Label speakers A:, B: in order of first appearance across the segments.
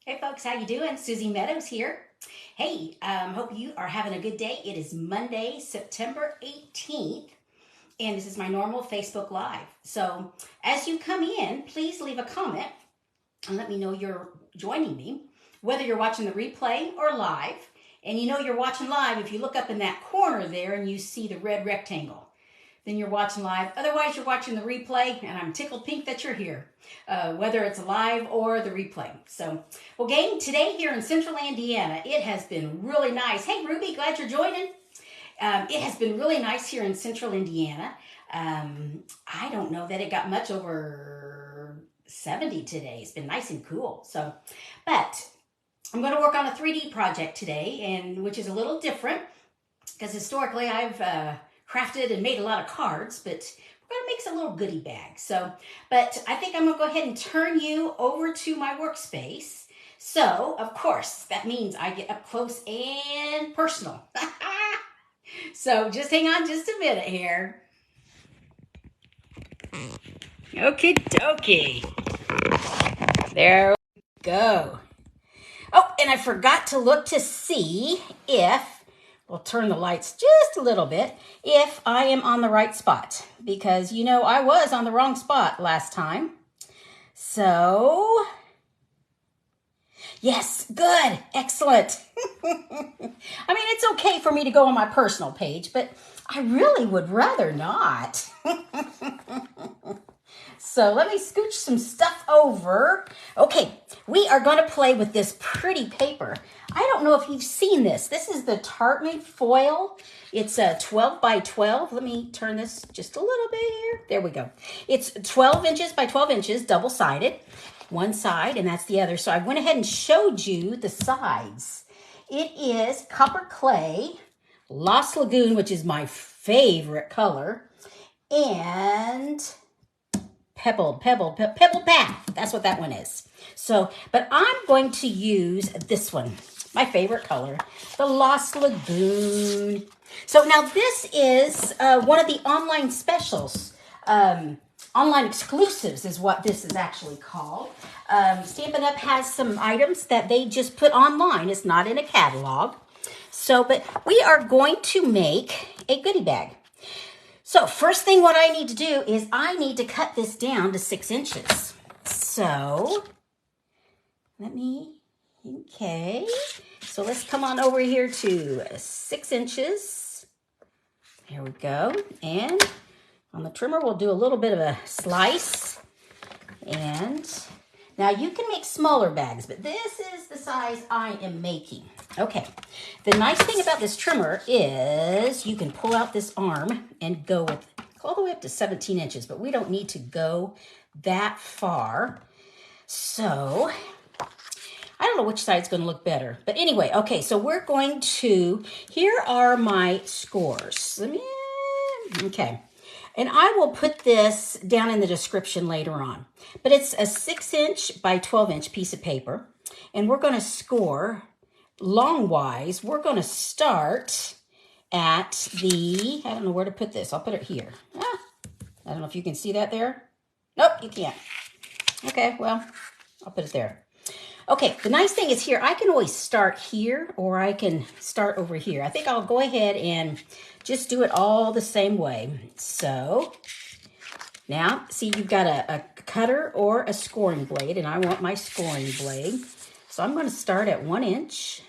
A: Hey folks, how you doing? Susie Meadows here. Hey, hope you are having a good day. It is Monday, September 18th, and this is my normal Facebook Live. So as you come in, please leave a comment and let me know you're joining me, whether you're watching the replay or live. And you know you're watching live if you look up in that corner there and you see the red rectangle. Then you're watching live. Otherwise, you're watching the replay, and I'm tickled pink that you're here, whether it's live or the replay. So, well, gang, today here in Central Indiana, it has been really nice. Hey, Ruby, glad you're joining. It has been really nice here in Central Indiana. I don't know that it got much over 70 today. It's been nice and cool. So, but I'm going to work on a 3D project today, and which is a little different because historically I've crafted and made a lot of cards, but we're going to make some little goodie bags. So, but I think I'm going to go ahead and turn you over to my workspace. So, of course, that means I get up close and personal. So, just hang on just a minute here. Okie dokie. There we go. Oh, and I forgot to look to see if, we'll turn the lights just a little bit, if I am on the right spot. Because, you know, I was on the wrong spot last time. So, yes, good, excellent. I mean, it's okay for me to go on my personal page, but I really would rather not. So let me scooch some stuff over. Okay, we are going to play with this pretty paper. I don't know if you've seen this. This is the Tartan Foil. It's a 12 by 12. Let me turn this just a little bit here. There we go. It's 12 inches by 12 inches, double-sided. One side, and that's the other. So I went ahead and showed you the sides. It is copper clay, Lost Lagoon, which is my favorite color, and pebble path. That's what that one is. So, but I'm going to use this one, my favorite color, the Lost Lagoon. So now this is one of the online specials. Online exclusives is what this is actually called. Stampin' Up! Has some items that they just put online. It's not in a catalog. So, but we are going to make a goodie bag. So first thing what I need to do is I need to cut this down to 6 inches. So okay. So let's come on over here to 6 inches. There we go. And on the trimmer, we'll do a little bit of a slice. And now you can make smaller bags, but this is the size I am making. Okay, the nice thing about this trimmer is you can pull out this arm and go with all the way up to 17 inches, but we don't need to go that far. So I don't know which side's going to look better. But anyway, okay, so we're going to, here are my scores. Okay. And I will put this down in the description later on. But it's a 6-inch by 12-inch piece of paper. And we're going to score long-wise. We're going to start at the, I don't know where to put this. I'll put it here. I don't know if you can see that there. Nope, you can't. Okay, well, I'll put it there. Okay, the nice thing is here, I can always start here or I can start over here. I think I'll go ahead and just do it all the same way. So now, see, you've got a cutter or a scoring blade, and I want my scoring blade. So I'm going to start at 1 inch.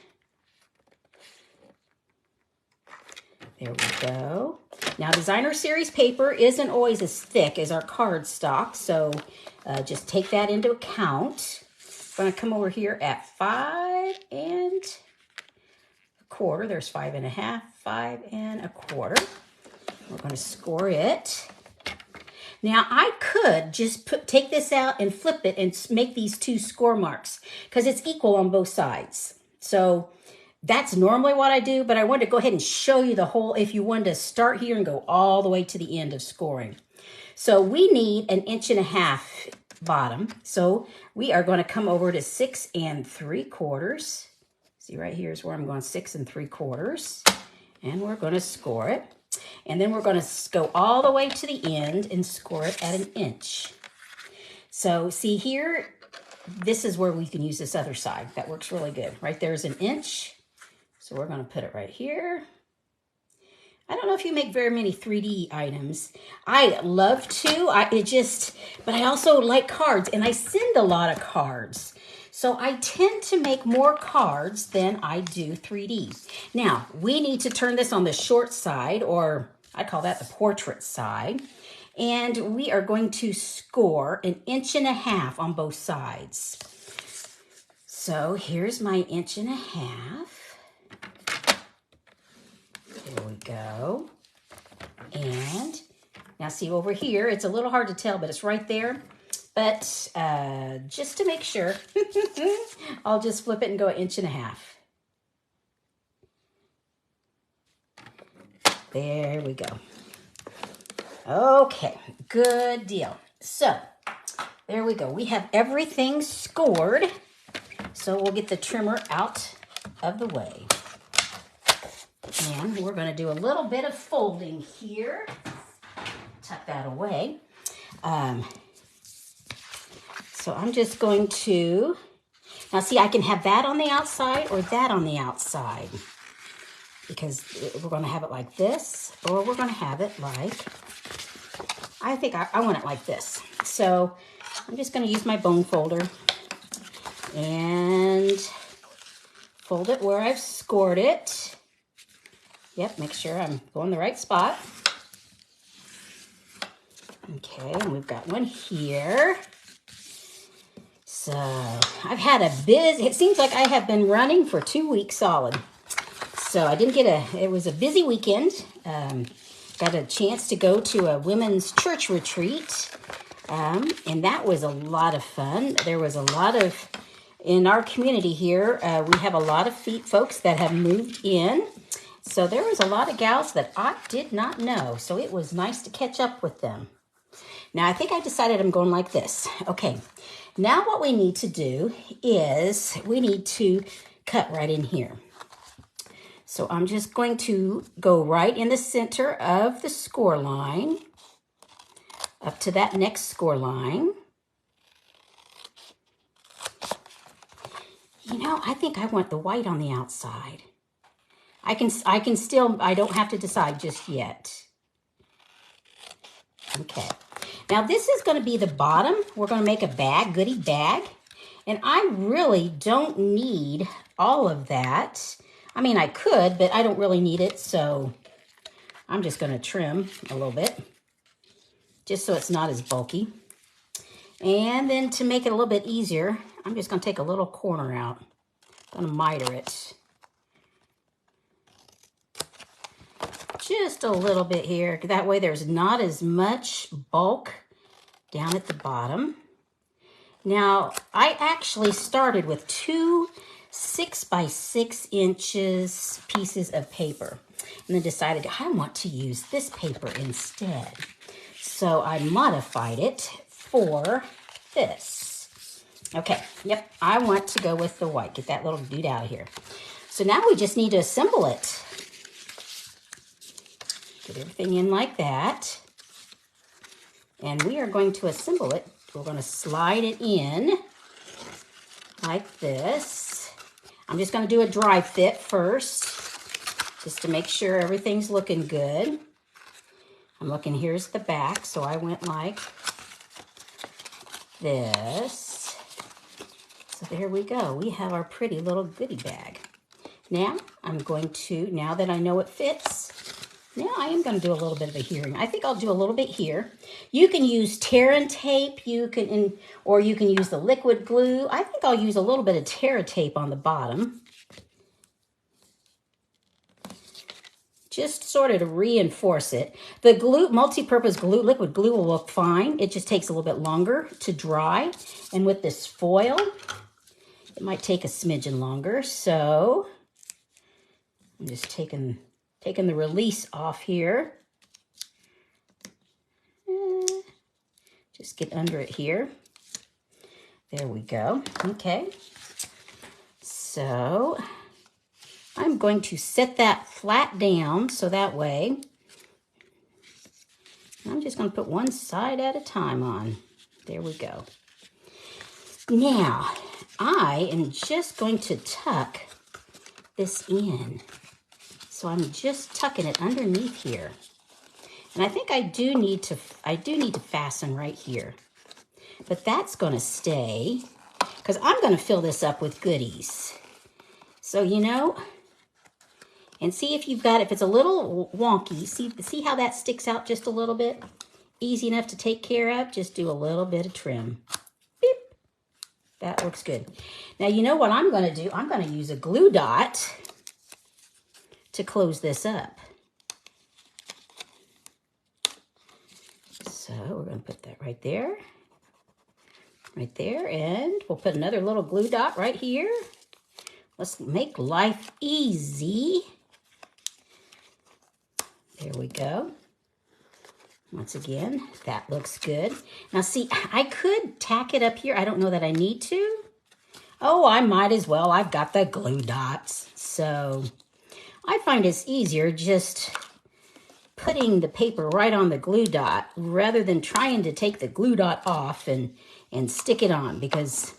A: There we go. Now, designer series paper isn't always as thick as our cardstock, so just take that into account. I'm going to come over here at 5 1/4. There's 5 1/2, 5 1/4. We're going to score it. Now, I could just take this out and flip it and make these 2 score marks because it's equal on both sides. So that's normally what I do, but I wanted to go ahead and show you the whole, if you wanted to start here and go all the way to the end of scoring. So we need 1 1/2 inch bottom. So we are going to come over to 6 3/4. See, right here is where I'm going 6 3/4. And we're going to score it. And then we're going to go all the way to the end and score it at 1 inch. So see here, this is where we can use this other side. That works really good. Right there's an inch. So we're going to put it right here. I don't know if you make very many 3D items. I love to. But I also like cards, and I send a lot of cards. So I tend to make more cards than I do 3D. Now, we need to turn this on the short side, or I call that the portrait side. And we are going to score 1.5 inches on both sides. So here's my 1.5 inches. There we go. And now see over here, it's a little hard to tell, but it's right there. But just to make sure, I'll just flip it and go 1.5 inches. There we go. Okay, good deal. So there we go. We have everything scored. So we'll get the trimmer out of the way. And we're going to do a little bit of folding here. Tuck that away. So I'm just going to, now see, I can have that on the outside or that on the outside. Because we're going to have it like this, or we're going to have it like, I think I want it like this. So I'm just going to use my bone folder and fold it where I've scored it. Yep, make sure I'm going the right spot. Okay, and we've got one here. So I've had a busy, it seems like I have been running for 2 weeks solid. So I didn't get it was a busy weekend. Got a chance to go to a women's church retreat. And that was a lot of fun. There was a lot of, in our community here, we have a lot of folks that have moved in. So there was a lot of gals that I did not know. So it was nice to catch up with them. Now I think I decided I'm going like this. Okay, now what we need to do is we need to cut right in here. So I'm just going to go right in the center of the score line up to that next score line. You know, I think I want the white on the outside. I can still, I don't have to decide just yet. Okay. Now this is going to be the bottom. We're going to make a bag, goodie bag. And I really don't need all of that. I mean, I could, but I don't really need it. So I'm just going to trim a little bit just so it's not as bulky. And then to make it a little bit easier, I'm just going to take a little corner out. I'm going to miter it. Just a little bit here. That way there's not as much bulk down at the bottom. Now, I actually started with 2 6 by 6 inches pieces of paper and then decided I want to use this paper instead. So I modified it for this. Okay, yep, I want to go with the white. Get that little dude out of here. So now we just need to assemble it. Get everything in like that. And we are going to assemble it. We're going to slide it in like this. I'm just going to do a dry fit first, just to make sure everything's looking good. I'm looking, here's the back, so I went like this. So there we go. We have our pretty little goodie bag. Now, I'm going to, now that I know it fits, now I am going to do a little bit of a hearing. I think I'll do a little bit here. You can use tear tape, or you can use the liquid glue. I think I'll use a little bit of tear tape on the bottom. Just sort of to reinforce it. The glue, multi-purpose glue, liquid glue will look fine. It just takes a little bit longer to dry. And with this foil, it might take a smidgen longer. So I'm just taking the release off here. Just get under it here. There we go. Okay. So I'm going to set that flat down so that way I'm just going to put one side at a time on. There we go. Now, I am just going to tuck this in. So I'm just tucking it underneath here. And I think I do need to fasten right here. But that's going to stay because I'm going to fill this up with goodies. So, you know, and see if you've got, if it's a little wonky, see how that sticks out just a little bit? Easy enough to take care of. Just do a little bit of trim. Beep. That looks good. Now, you know what I'm going to do? I'm going to use a glue dot to close this up. So we're going to put that right there, and we'll put another little glue dot right here. Let's make life easy. There we go. Once again, that looks good. Now see, I could tack it up here. I don't know that I need to. Oh, I might as well. I've got the glue dots. So I find it's easier just putting the paper right on the glue dot rather than trying to take the glue dot off and stick it on, because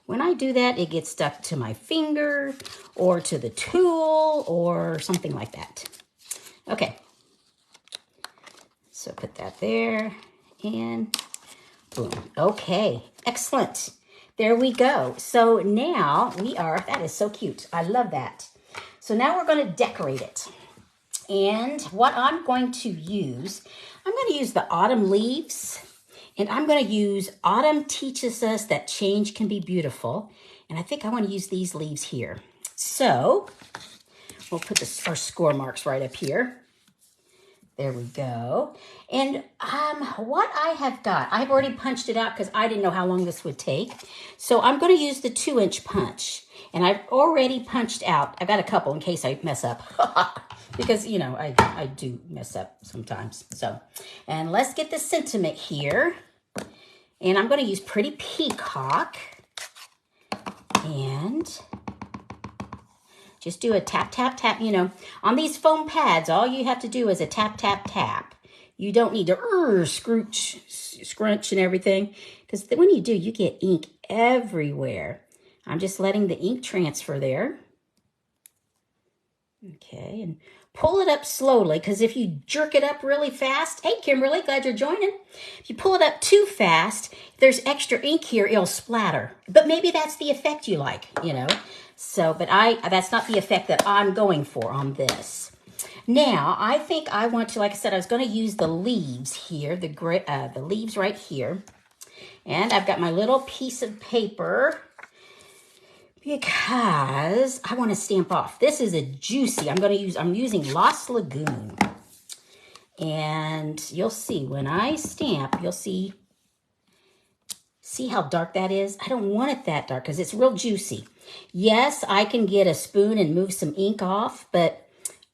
A: when I do that, it gets stuck to my finger or to the tool or something like that. Okay. So put that there and boom. Okay, excellent. There we go. So now that is so cute. I love that. So now we're going to decorate it. And what I'm going to use the Autumn Leaves. And I'm going to use Autumn Teaches Us That Change Can Be Beautiful. And I think I want to use these leaves here. So we'll put our score marks right up here. There we go. And what I have got, I've already punched it out because I didn't know how long this would take. So I'm going to use the 2-inch punch. And I've already punched out. I've got a couple in case I mess up. Because, you know, I do mess up sometimes. So, and let's get the sentiment here. And I'm going to use Pretty Peacock. And just do a tap, tap, tap. You know, on these foam pads, all you have to do is a tap, tap, tap. You don't need to scrunch and everything. Because when you do, you get ink everywhere. I'm just letting the ink transfer there. Okay, and pull it up slowly, because if you jerk it up really fast, hey, Kimberly, glad you're joining. If you pull it up too fast, if there's extra ink here, it'll splatter. But maybe that's the effect you like, you know. So, but that's not the effect that I'm going for on this. Now, I think I want to, like I said, I was going to use the leaves here, the leaves right here. And I've got my little piece of paper because I want to stamp off. This is a juicy, I'm using Lost Lagoon. And you'll see when I stamp, you'll see how dark that is? I don't want it that dark because it's real juicy. Yes, I can get a spoon and move some ink off, but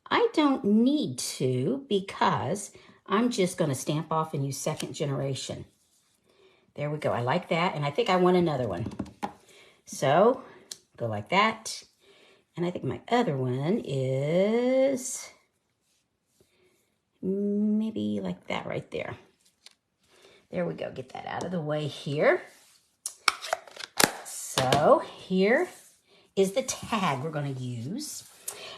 A: I don't need to because I'm just going to stamp off and use second generation. There we go. I like that. And I think I want another one. So go like that. And I think my other one is maybe like that right there. There we go. Get that out of the way here. So here is the tag we're going to use.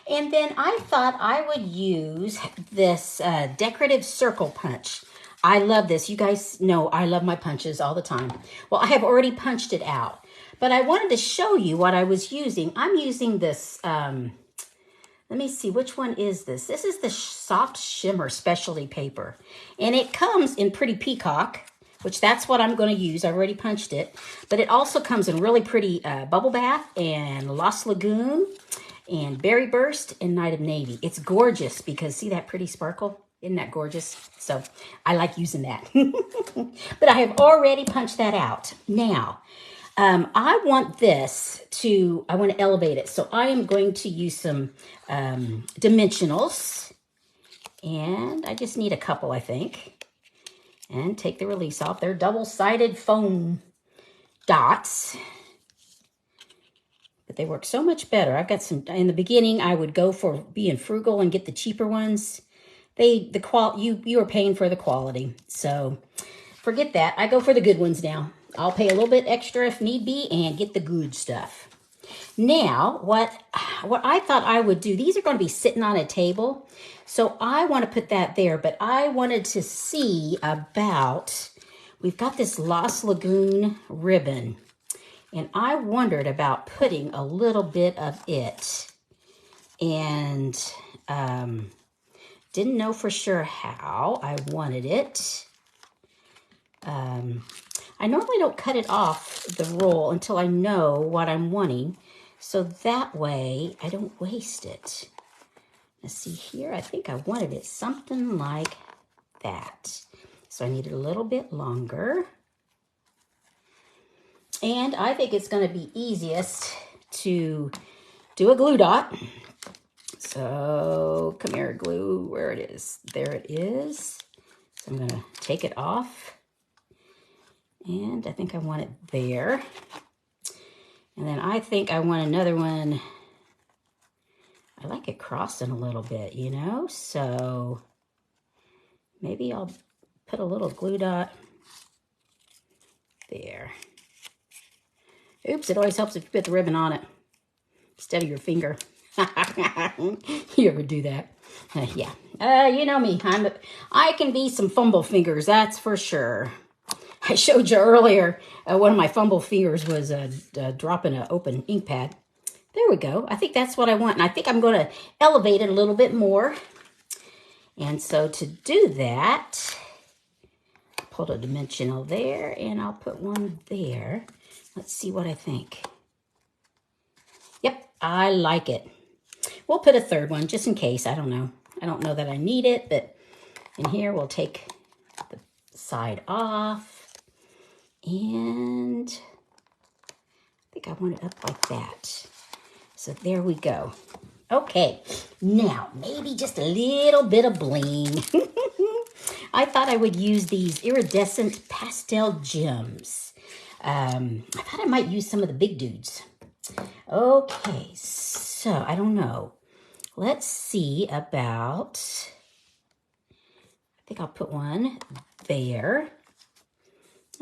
A: And then I thought I would use this decorative circle punch. I love this. You guys know I love my punches all the time. Well, I have already punched it out. But I wanted to show you what I was using. I'm using this, let me see, which one is this? This is the Soft Shimmer Specialty Paper. And it comes in Pretty Peacock, which that's what I'm going to use. I've already punched it. But it also comes in really pretty Bubble Bath and Lost Lagoon and Berry Burst and Night of Navy. It's gorgeous because see that pretty sparkle? Isn't that gorgeous? So I like using that. But I have already punched that out. Now, I want to elevate it. So I am going to use some dimensionals. And I just need a couple, I think. And take the release off. They're double-sided foam dots. But they work so much better. I've got some, in the beginning, I would go for being frugal and get the cheaper ones. You are paying for the quality. So forget that. I go for the good ones now. I'll pay a little bit extra if need be and get the good stuff. Now, what I thought I would do, these are going to be sitting on a table, so I want to put that there, but I wanted to see about, we've got this Lost Lagoon ribbon, and I wondered about putting a little bit of it, and didn't know for sure how I wanted it. I normally don't cut it off the roll until I know what I'm wanting, so that way I don't waste it. Let's see here, I think I wanted it something like that. So I need it a little bit longer. And I think it's going to be easiest to do a glue dot. So come here, glue, where it is. There it is. So I'm going to take it off. And I think I want it there. And then I think I want another one. I like it crossing a little bit, you know? So maybe I'll put a little glue dot there. Oops, it always helps if you put the ribbon on it instead of your finger. You ever do that? Yeah. You know me. I can be some fumble fingers, that's for sure. I showed you earlier, one of my fumble fingers was dropping an open ink pad. There we go. I think that's what I want. And I think I'm going to elevate it a little bit more. And so to do that, put a dimensional there, and I'll put one there. Let's see what I think. Yep, I like it. We'll put a third one just in case. I don't know. I don't know that I need it, but in here we'll take the side off. And I think I want it up like that. So there we go. Okay, now maybe just a little bit of bling. I thought I would use these iridescent pastel gems. I thought I might use some of the big dudes. Okay, so I don't know. Let's see about, I think I'll put one there.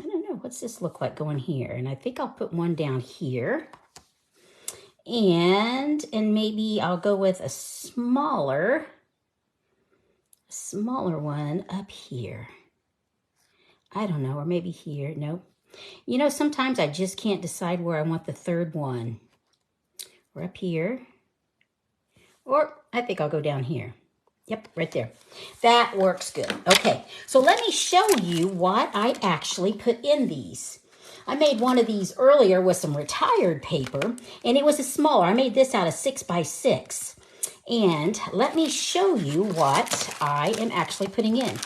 A: I don't know, what's this look like going here? And I think I'll put one down here. And maybe I'll go with a smaller one up here. I don't know, or maybe here, nope. You know, sometimes I just can't decide where I want the third one. Or up here. Or I think I'll go down here. Yep, right there. That works good. Okay, so let me show you what I actually put in these. I made one of these earlier with some retired paper, and it was a smaller. I made this out of 6x6. And let me show you what I am actually putting in.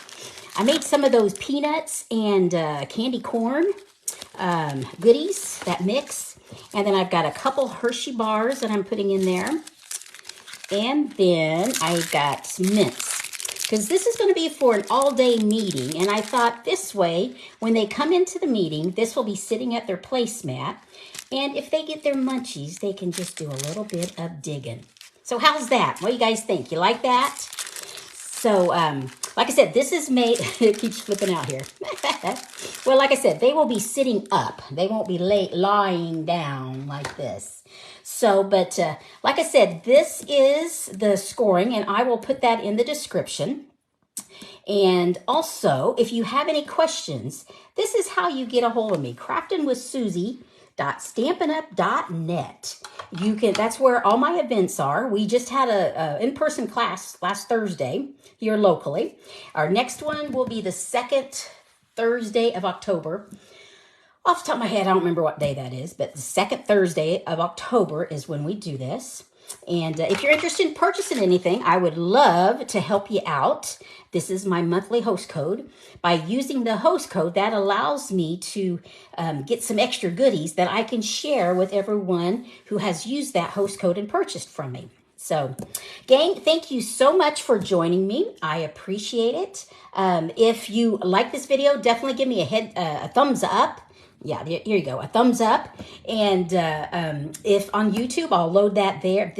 A: I made some of those peanuts and candy corn goodies, that mix. And then I've got a couple Hershey bars that I'm putting in there. And then I've got some mints, because this is going to be for an all-day meeting. And I thought this way, when they come into the meeting, this will be sitting at their placemat. And if they get their munchies, they can just do a little bit of digging. So how's that? What do you guys think? You like that? So, like I said, this is made, it keeps flipping out here. Well, like I said, they will be sitting up. They won't be lying down like this. So, but like I said, this is the scoring, and I will put that in the description. And also, if you have any questions, this is how you get a hold of me. craftingwithsusie.stampinup.net. You can, that's where all my events are. We just had a in-person class last Thursday here locally. Our next one will be the second Thursday of October. Off the top of my head, I don't remember what day that is, but the second Thursday of October is when we do this. And if you're interested in purchasing anything, I would love to help you out. This is my monthly host code. By using the host code, that allows me to get some extra goodies that I can share with everyone who has used that host code and purchased from me. So, gang, thank you so much for joining me. I appreciate it. If you like this video, definitely give me a thumbs up. Yeah, here you go, a thumbs up. And if on YouTube, I'll load that there,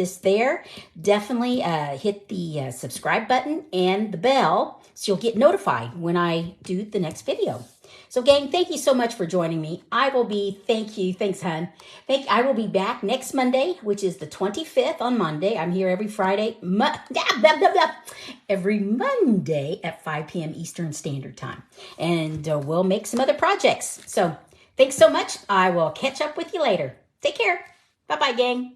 A: Definitely hit the subscribe button and the bell so you'll get notified when I do the next video. So gang, thank you so much for joining me. Thanks hun. I will be back next Monday, which is the 25th on Monday. I'm here every Friday, every Monday at 5 p.m. Eastern Standard Time. And we'll make some other projects. So thanks so much. I will catch up with you later. Take care. Bye-bye, gang.